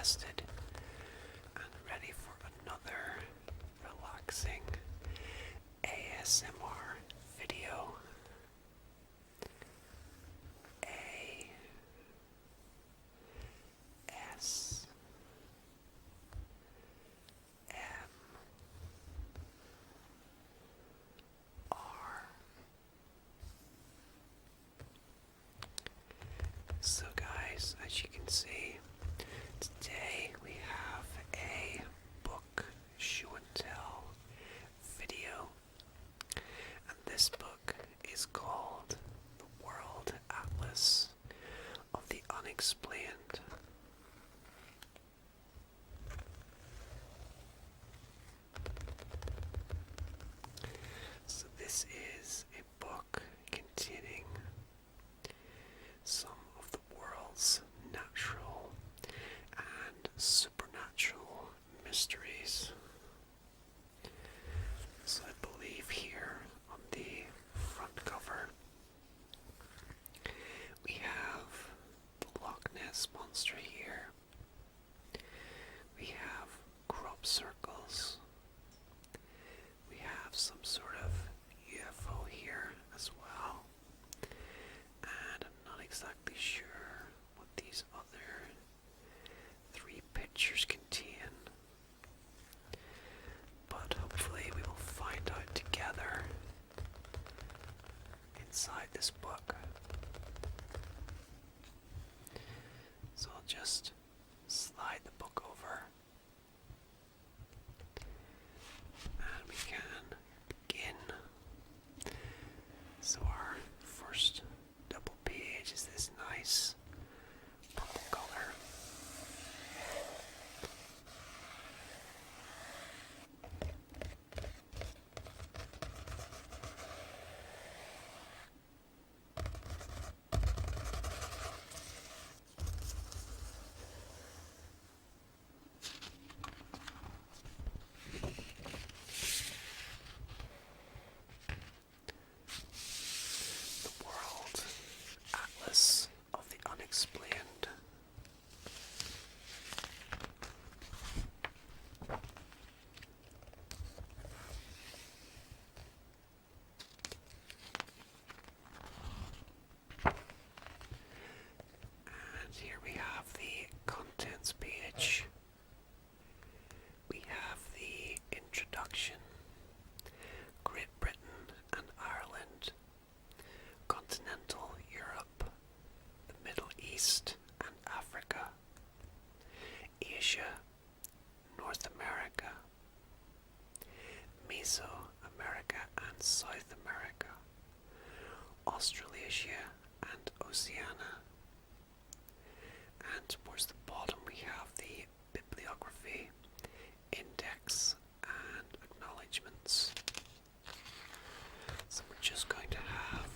rested and ready for another relaxing ASMR video. ASMR. So guys, as you can see, today we have a book show and tell video, and this book is called The World Atlas of the Unexplained. So this is a book containing some of the world's natural and supernatural mysteries. So I believe here on the front cover we have the Loch Ness Monster here. We have crop circles. We have some sort of UFO here as well. And I'm not exactly sure what these other three pictures contain, but hopefully we will find out together inside this book. So I'll just slide the book over and we can begin. So our first double page is this nice purple color. The World Atlas of the Unexplained. And here we have the contents page. We have the introduction, Great Britain and Ireland, continental Europe, the Middle East and Africa, Asia, North America, Mesoamerica and South America, Australasia and Oceania. And towards the bottom we have the bibliography, index and acknowledgements. So we're just going to have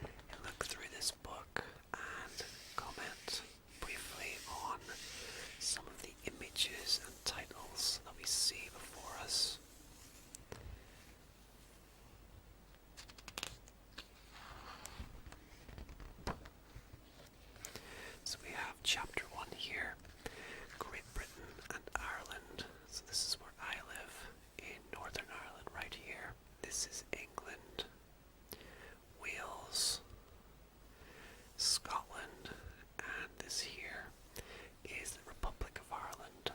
a look through this book and comment briefly on some of the images and titles that we see before us. So we have chapter 1 here, Great Britain and Ireland. So this is where I live, in Northern Ireland right here. This is England, Wales, Scotland, and this here is the Republic of Ireland.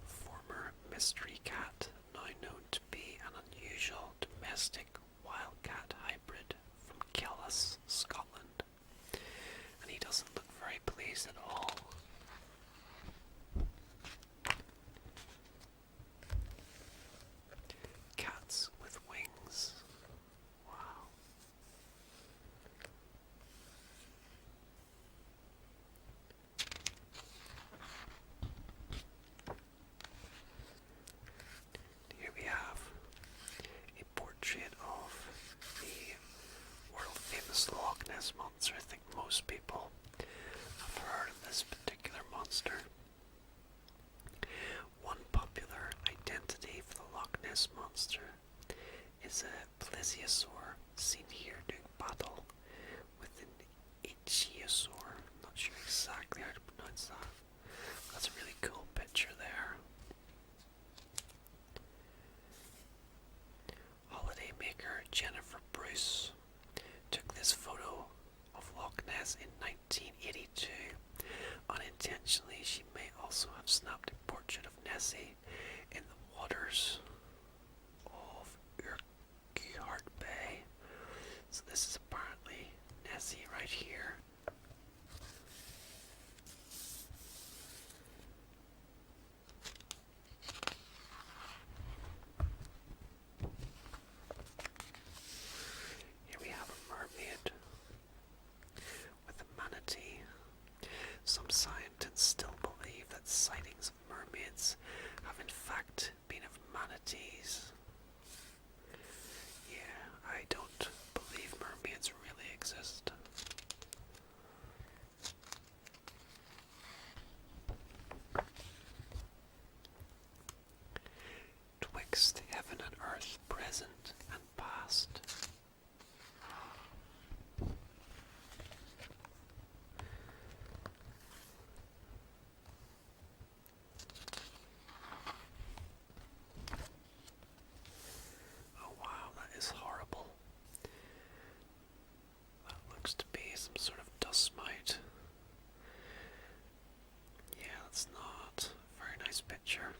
Former mystery cat, now known to be an unusual domestic wildcat hybrid from Kellis, Scotland. And he doesn't look very pleased at all. Cats with wings. Wow. Here we have a portrait of the world famous Loch Ness Monster. I think most people have heard of this particular monster. One popular identity for the Loch Ness Monster is a plesiosaur seen here doing battle Brachiosaur. Not sure exactly how to pronounce that. That's a really cool picture there. Holidaymaker Jennifer Bruce took this photo of Loch Ness in 1982. Unintentionally, she may also have snapped a portrait of Nessie in the waters of Urquhart Bay. So this is apparently Nessie right here. Here we have a mermaid with a manatee. Some scientists still believe that sightings of mermaids have in fact been of manatees. Yeah, I don't believe mermaids really exist. Twixt heaven and earth, present and past. Oh wow, that is horrible. That looks to be some sort of dust mite. Yeah, that's not a very nice picture.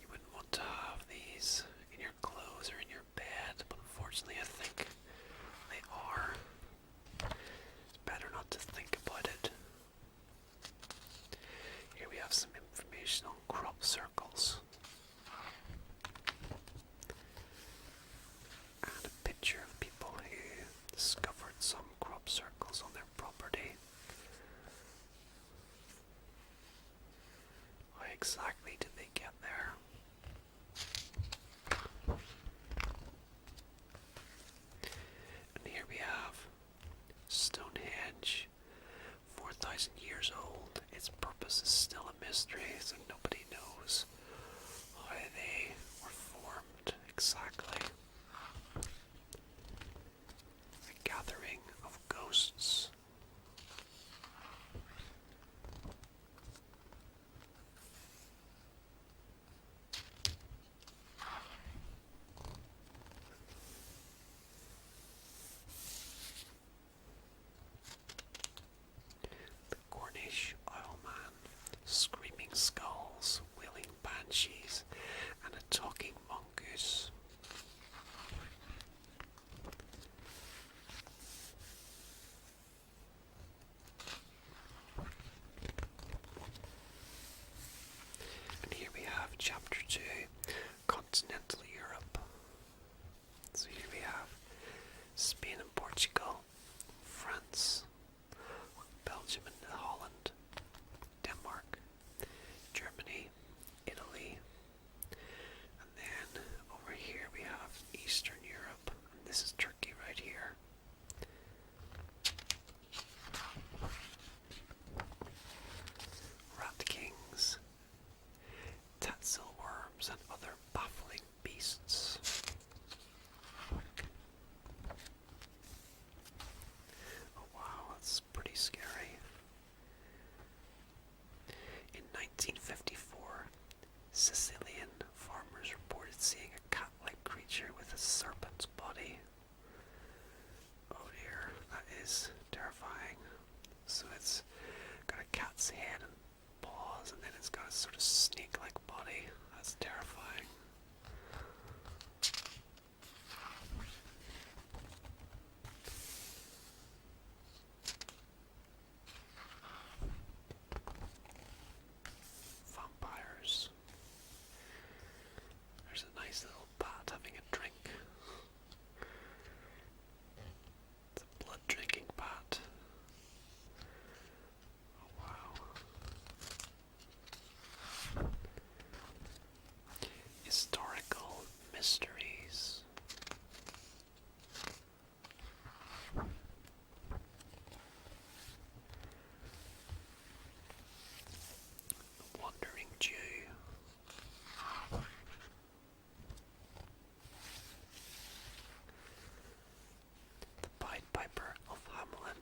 You wouldn't want to have these in your clothes or in your bed, but unfortunately I think they are. It's better not to think about it. Here we have some information on crop circles. And a picture of people who discovered some crop circles on their property. How exactly did they get there? And here we have Stonehenge, 4,000 years old. Its purpose is still a mystery, so nobody knows how they were formed exactly. A gathering of ghosts. The Cornish Owlman, screaming skulls, wailing banshees, and a talking mongoose. And here we have Chapter 2, Continental Europe. So here we have Spain and Portugal, France, Belgium and Holland, Denmark, Germany, Italy, and then over here we have Eastern Europe, and this is Turkey right here. Rat kings, tatzel worms, and other baffling beasts. Oh wow, that's pretty scary. In 1954, Sicilian farmers reported seeing a cat-like creature with a serpent's body. Oh dear, that is terrifying. So it's got a cat's head and paws, and then it's got a sort of snake-like body. That's terrifying. Vampires. There's a nice little bat having a drink. It's a blood-drinking bat. Oh wow. Historical mysteries. The Wandering Jew. The Pied Piper of Hamelin,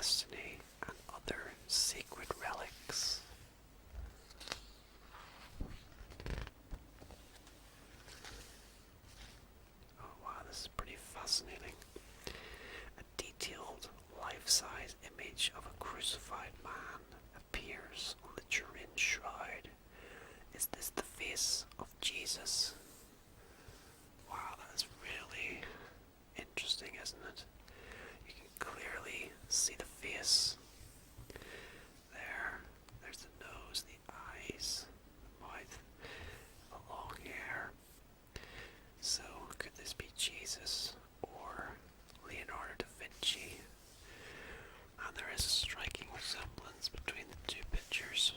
destiny and other sacred relics. Oh wow, this is pretty fascinating. A detailed life-size image of a crucified man appears on the Turin shroud. Is this the face of Jesus? Wow, that is really interesting, isn't it? You can clearly see the face. There's the nose, the eyes, the mouth, the long hair. So, could this be Jesus or Leonardo da Vinci? And there is a striking resemblance between the two pictures.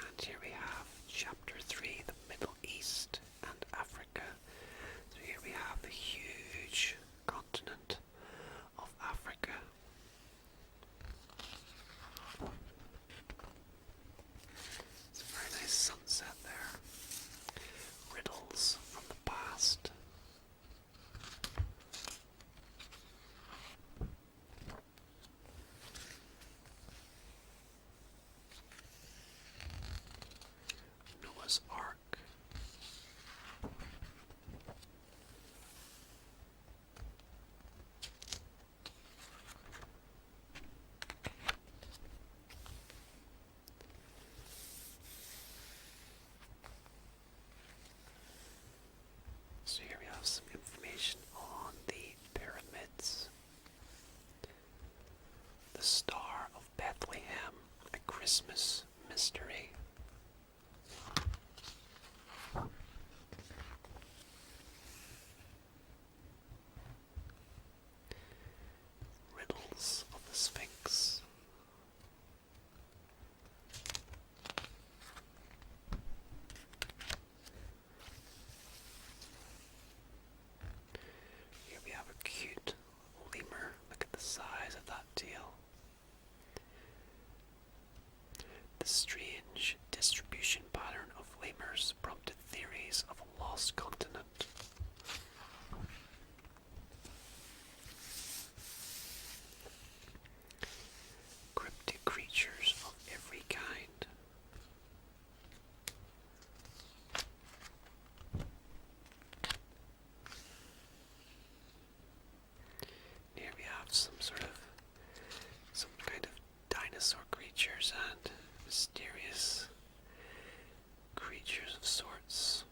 And here we have Chapter 3, the Middle East and Africa. So here we have the huge continent of Africa. It's a very nice sunset there. Riddles from the past. Noah's Ark. So here we have some information on the pyramids. The Star of Bethlehem, a Christmas mystery. Riddles of the Sphinx. Here we have a cute lemur. Look at the size of that tail. The strange distribution pattern of lemurs prompted theories of a lost continent. Cryptic creatures of every kind. Here we have some kind of dinosaur creatures and mysterious creatures of sorts.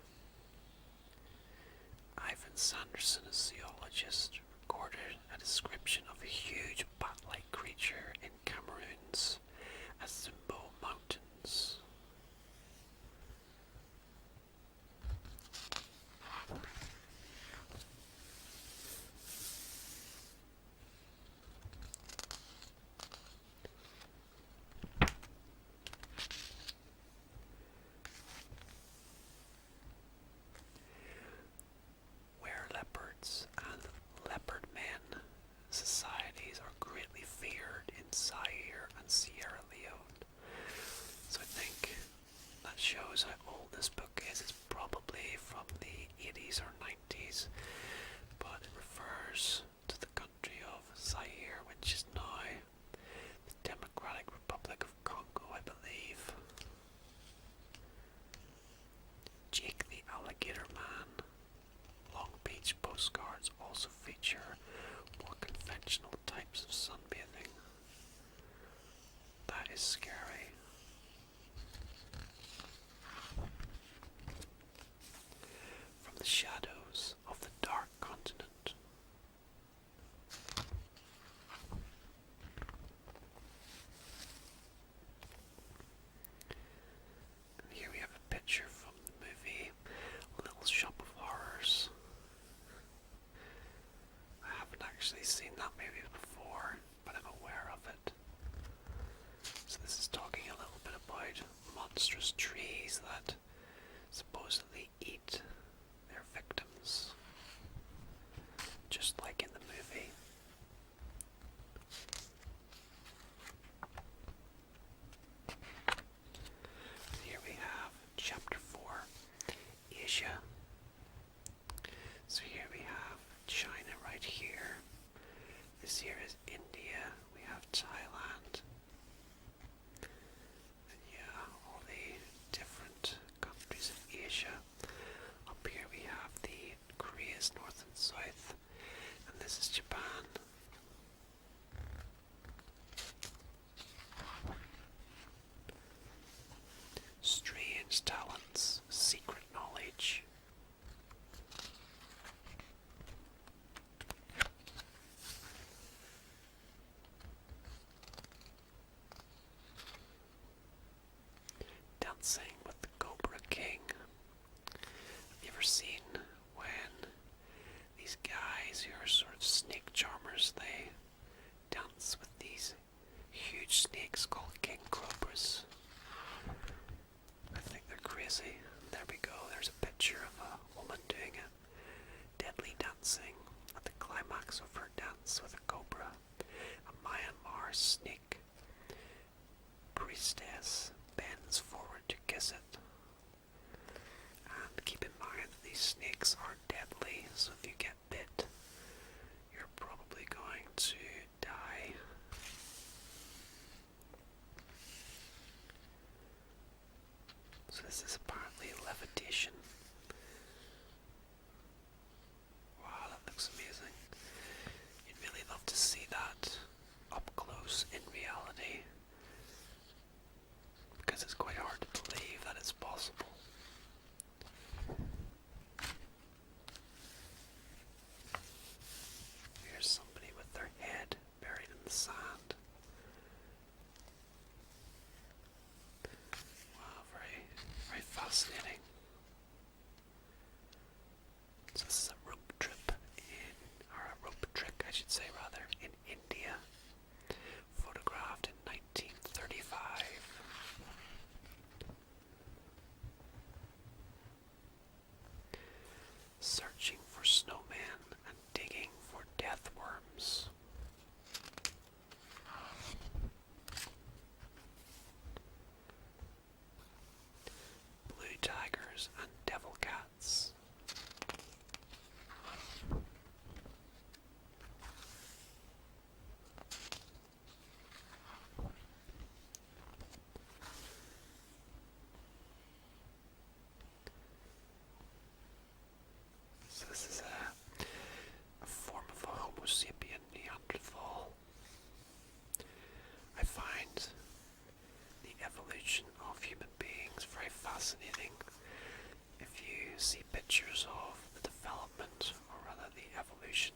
Ivan Sanderson, a zoologist, recorded a description of a huge bat-like creature in Cameroon's Azumbo Mountains. Where leopards and leopard men societies are greatly feared in Zaire and Sierra Leone. So I think that shows how old this book is. It's probably from the 80s or 90s, but it refers to the country of Zaire, which is now the Democratic Republic of Congo, I believe. Jake the Alligator Man. Long Beach postcards also feature more conventional types of sunbathing. That is scary. From the shadows of the dark continent. And here we have a picture from the movie Little Shop of Horrors. I haven't actually seen that movie before, but I'm aware of it. So this is talking priestess bends forward to kiss it. And keep in mind that these snakes are deadly, so if you get bit, you're probably going to die. So this is apparently levitation. Wow, that looks amazing. You'd really love to see that up close in reality, because it's quite hard to believe that it's possible. Here's somebody with their head buried in the sand. Wow, very, very fascinating. So this is a rope trip or a rope trick, I should say rather, in India, photographed in 1935. Searching for snowmen and digging for death worms. Blue tigers and devil cats. So this is a form of a Homo sapien Neanderthal. I find the evolution of human beings very fascinating. If you see pictures of the development, or rather the evolution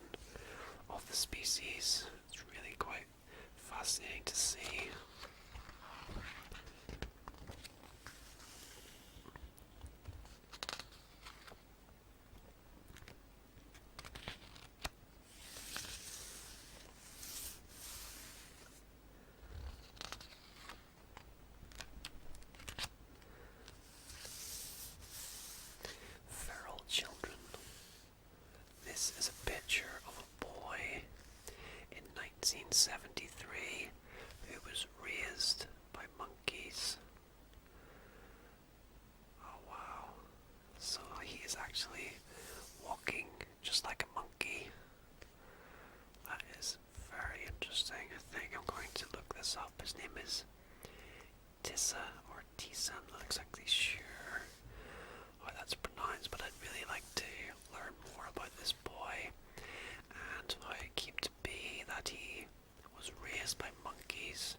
of the species, it's really quite fascinating to see. Feral children. This is a picture of a boy in 1973 who was raised by monkeys. Oh wow. So he is actually walking just like a monkey. That is very interesting. I think I'm going to look this up. His name is Tissa or Tisa, I'm not exactly sure how that's pronounced, but I'd really like to learn more about this boy and how it came to be that he was raised by monkeys.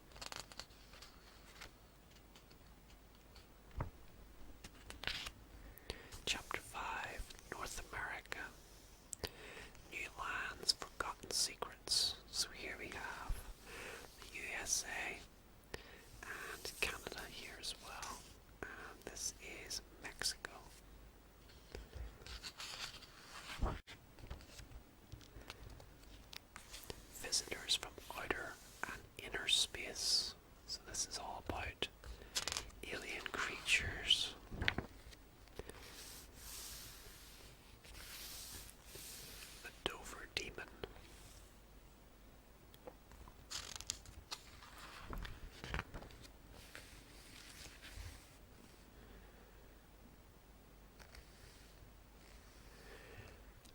Chapter 5, North America. New lands, forgotten secrets. So here we have the USA and Canada here as well. And this is Mexico. Visitors from outer and inner space. So this is all about alien creatures. The Dover Demon.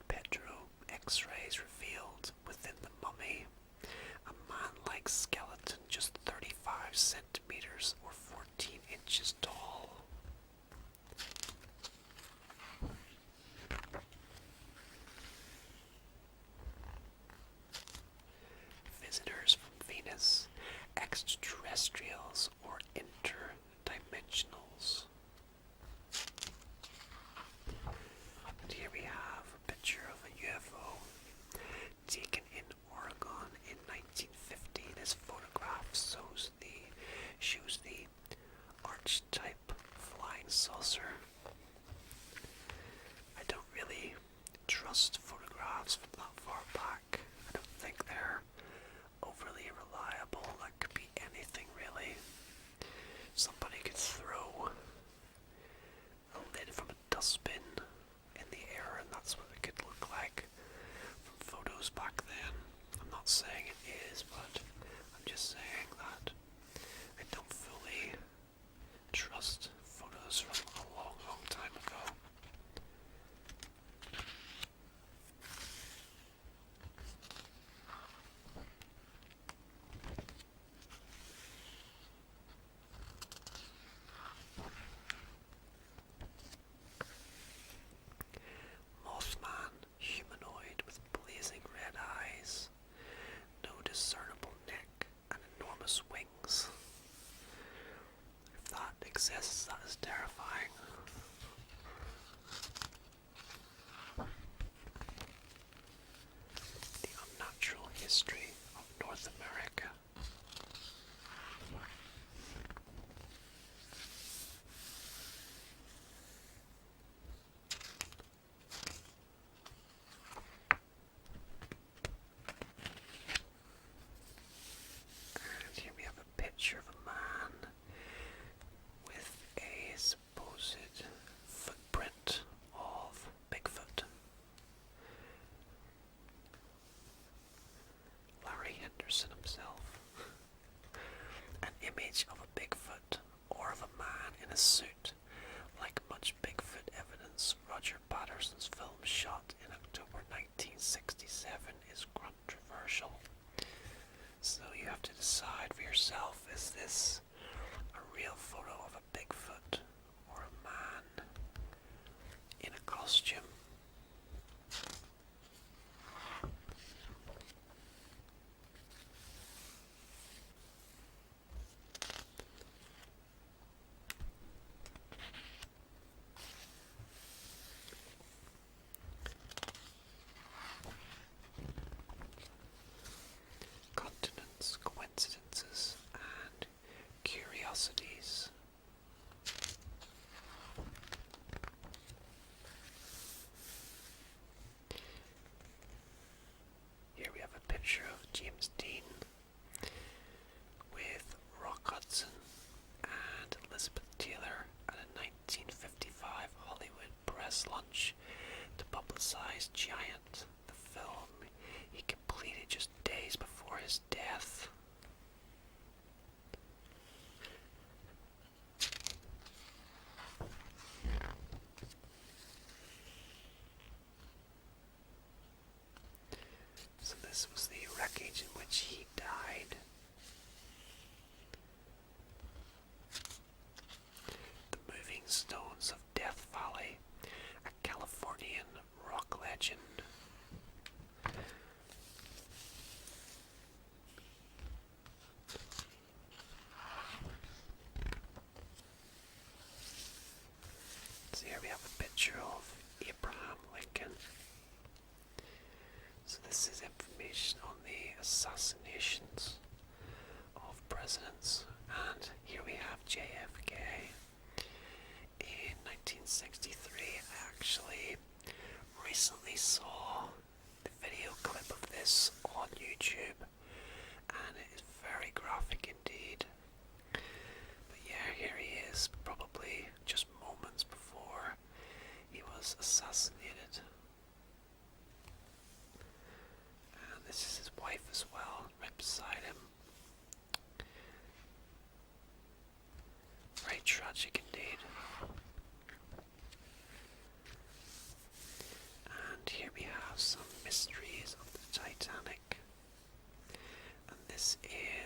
Pedro X-rays revealed within the mummy a man-like skeleton just 35 centimeters or 14 inches tall. Visitors from Venus, extraterrestrials or interdimensionals. And here we have a picture of a UFO taken in Oregon in 1950. This photograph shows the archetype flying saucer. I don't really trust photographs from that far back. I don't think they're overly reliable. That could be anything really. Somebody could throw trust photos from a long, long time ago. Mothman, humanoid with blazing red eyes, no discernible neck, and enormous wings. If that exists, that is terrifying. The unnatural history of North America. And here we have a picture of a man with a supposed footprint of Bigfoot. Larry Henderson himself. An image of a Bigfoot or of a man in a suit. Like much Bigfoot evidence, Roger Patterson's film shot in October 1967 is controversial. So you have to decide for yourself, is this a real photo of a Bigfoot or a man in a costume? Continents, coincidences, and curiosities. Here we have a picture of James Dean with Rock Hudson and Elizabeth Taylor at a 1955 Hollywood press lunch to publicize Giant, the film he completed just days before his death. So this was the wreckage in which he died. The Moving Stones of Death Valley, a Californian rock legend. So here we have a picture of Abraham Lincoln. So this is information on the assassinations of presidents. And here we have JFK in 1963. I actually recently saw the video clip of this on YouTube, and it is very graphic indeed. But yeah, here he is, probably just moments before he was assassinated. And this is his wife as well, right beside him. Very tragic indeed. And here we have some mysteries of the Titanic. And this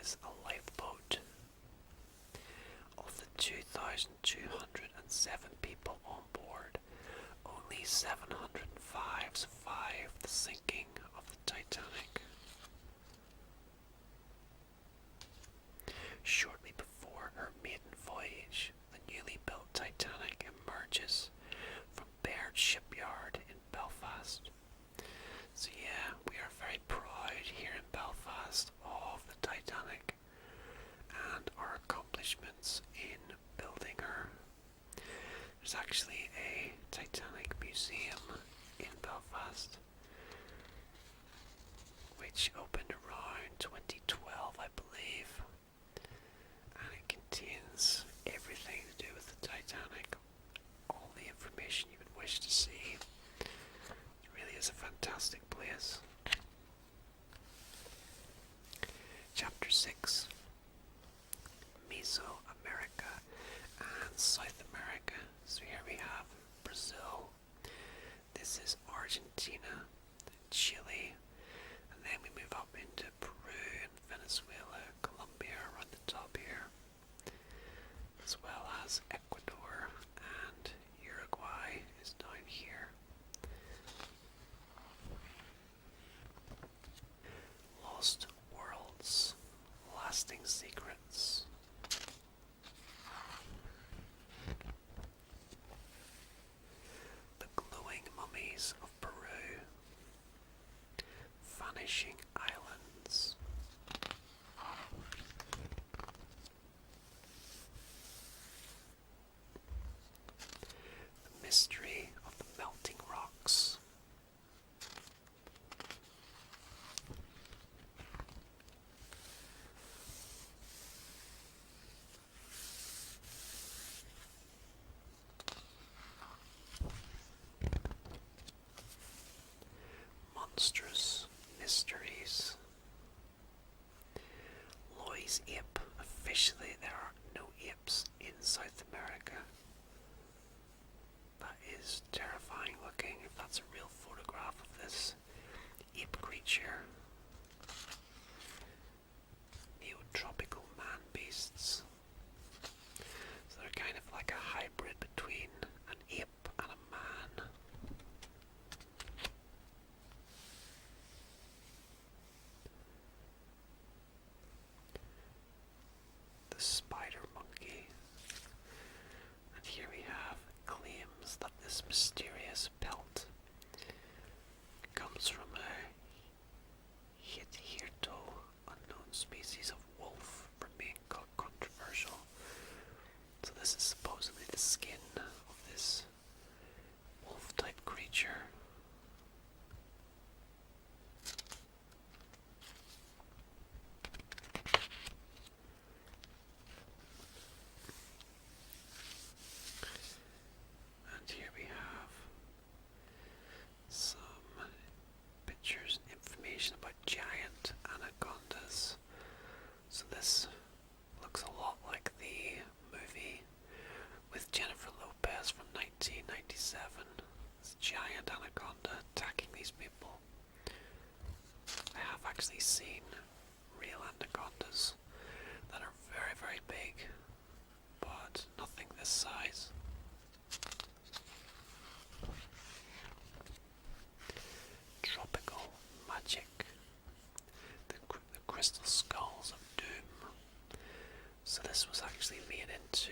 is a lifeboat. Of the 2,207 people on board, only 705 survived the sinking of the Titanic. Shortly before her maiden voyage, the newly built Titanic emerges from Baird Shipyard in Belfast. So yeah, we are very proud here in Belfast of the Titanic and our accomplishments in building her. There's actually a Titanic museum in Belfast which opened around 2012, I believe, and it contains everything to do with the Titanic, all the information you would wish to see. It really is a fantastic place. Chapter 6, Mesoamerica this is Argentina, Chile, and then we move up into Peru and Venezuela, Colombia around the top here, as well as Ecuador and Uruguay is down here. Lost Worlds, Lasting Secrets. The Glowing Mummies of Peru. Vanishing Islands. The Mystery of the Melting Rocks. Monstrous Mysteries. Loy's ape. Officially, there are no apes in South America. That is terrifying looking, if that's a real photograph of this ape creature. Neotropical man beasts. So they're kind of like a hybrid between an ape and a man. The spider monkey. And here we have claims that this mysterious pelt comes from a hitherto unknown species of wolf, for being controversial. So this is supposedly the skin of this wolf-type creature. And here we have some pictures and information about giant anacondas. So this looks a lot like the movie with Jennifer Lopez from 1997. This giant anaconda attacking these people. I have actually seen real anacondas that are very, very big, but nothing this size. Tropical Magic. The Crystal Skulls of Doom. So this was actually made into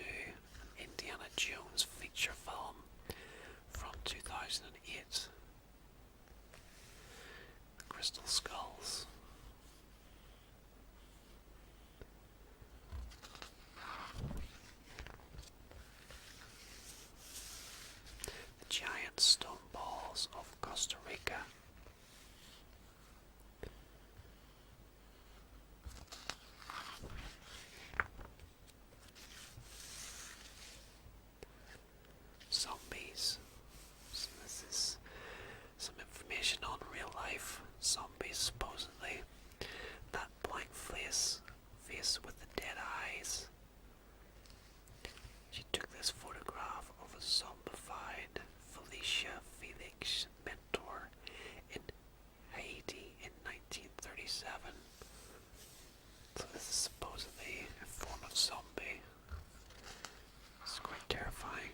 an Indiana Jones feature film from 2008. The Crystal Skulls. The Giant Stone Balls of Costa Rica. Zombies. So this is some information on real life zombies, supposedly. That blank face with the dead eyes. She took this photograph of a zombified Felicia Felix mentor in Haiti in 1937. So this is supposedly a form of zombie. It's quite terrifying.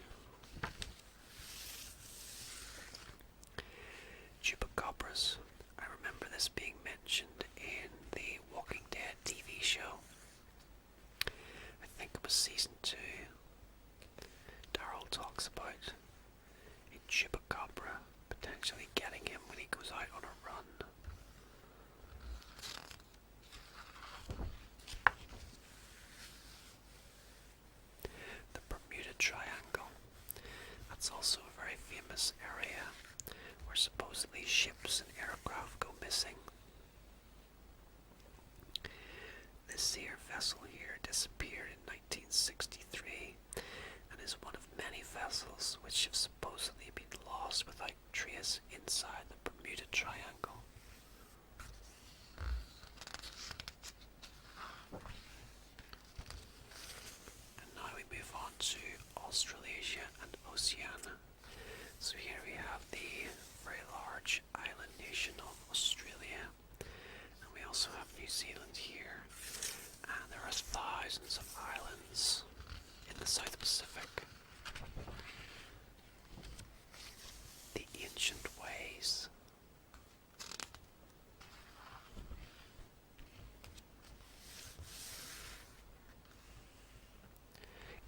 Chupacabras. I remember this being mentioned in the Walking Dead TV show. I think it was season 2. Daryl talks about a chupacabra potentially getting him when he goes out on a run. The Bermuda Triangle. That's also a very famous area where supposedly ships and aircraft go missing. This Sear vessel here disappeared in 1963 and is one of many vessels which have supposedly been lost without trace inside the Bermuda Triangle. And now we move on to Australasia and Oceania. So here we have the Zealand here, and there are thousands of islands in the South Pacific. The ancient ways.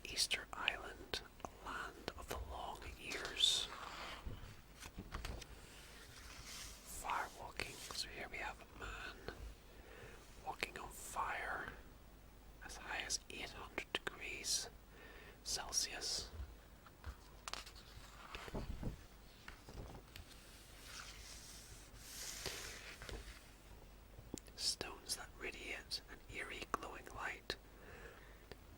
Easter Island, a land of the long years. Fire walking. So here we have a man walking on fire as high as 800 degrees Celsius. Stones that radiate an eerie glowing light,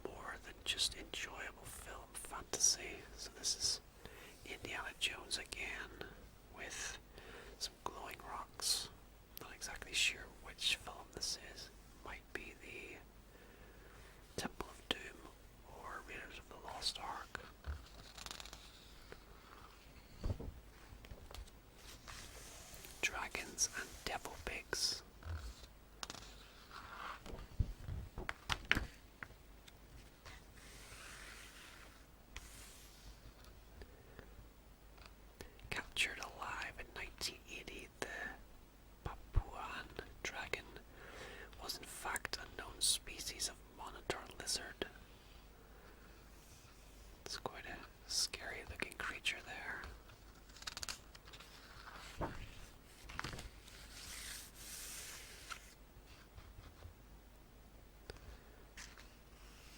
more than just enjoyable film fantasy. So this is Indiana Jones again with some glowing rocks. Not exactly sure which film this is. Might be the Temple of Doom or Raiders of the Lost Ark. Dragons and devil pigs. Captured alive in 1980, the Papuan dragon was in fact a known species of monitor lizard. It's quite a scary looking creature there.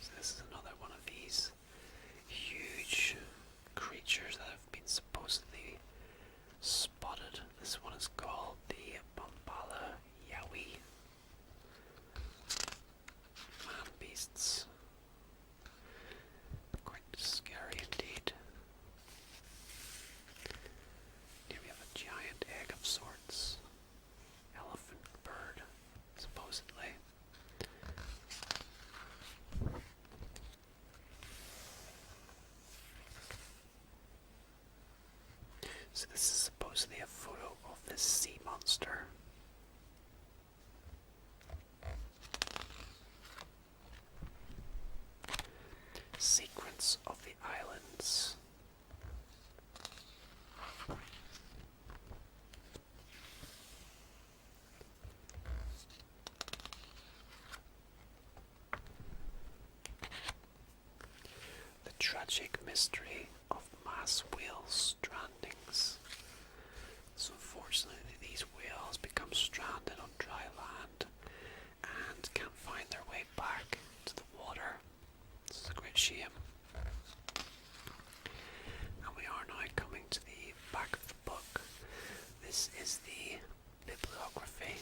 So this is another one of these huge creatures that have been supposedly spotted. This one is called the Bombala Yowie. Man beasts. Quite scary indeed. Here we have a giant egg of sorts. Elephant bird, supposedly. So this is supposedly a photo of this sea monster. Secrets of the Islands. The tragic mystery of mass whale strandings. So unfortunately these whales become stranded on dry land and can't find their way back to the water. This is a great shame. And we are now coming to the back of the book. This is the bibliography.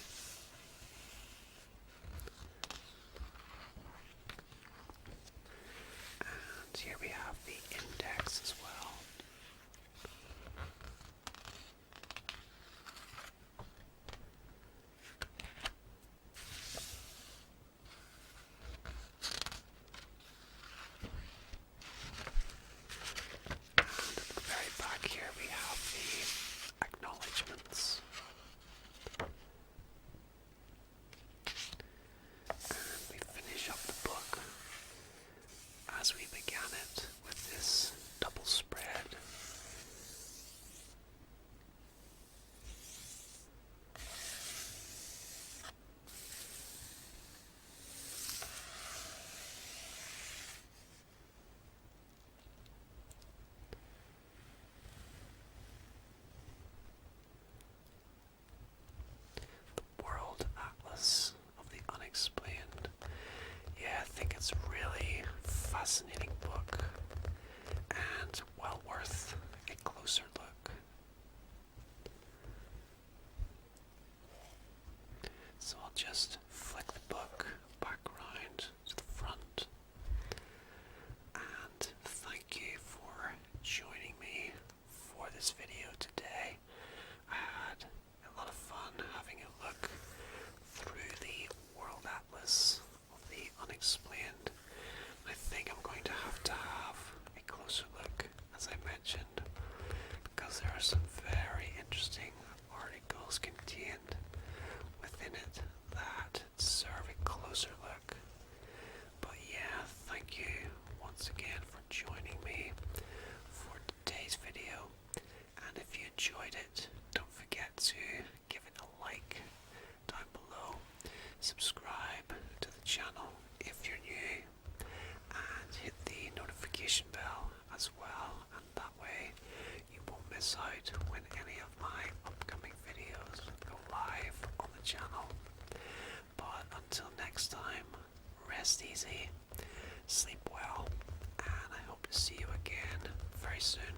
And here we have the index as well. And at the very back here we have the acknowledgements. And we finish up the book as we began it with this double spread. The World Atlas of the Unexplained. Yeah, I think it's a really fascinating book and well worth a closer look. So I'll just flick the book back around to the front and thank you for joining me for this video today. I had a lot of fun having a look through the World Atlas of the Unexplained. I think I'm going to have a closer look, as I mentioned, because there are some very interesting articles contained within it that sleep well, and I hope to see you again very soon.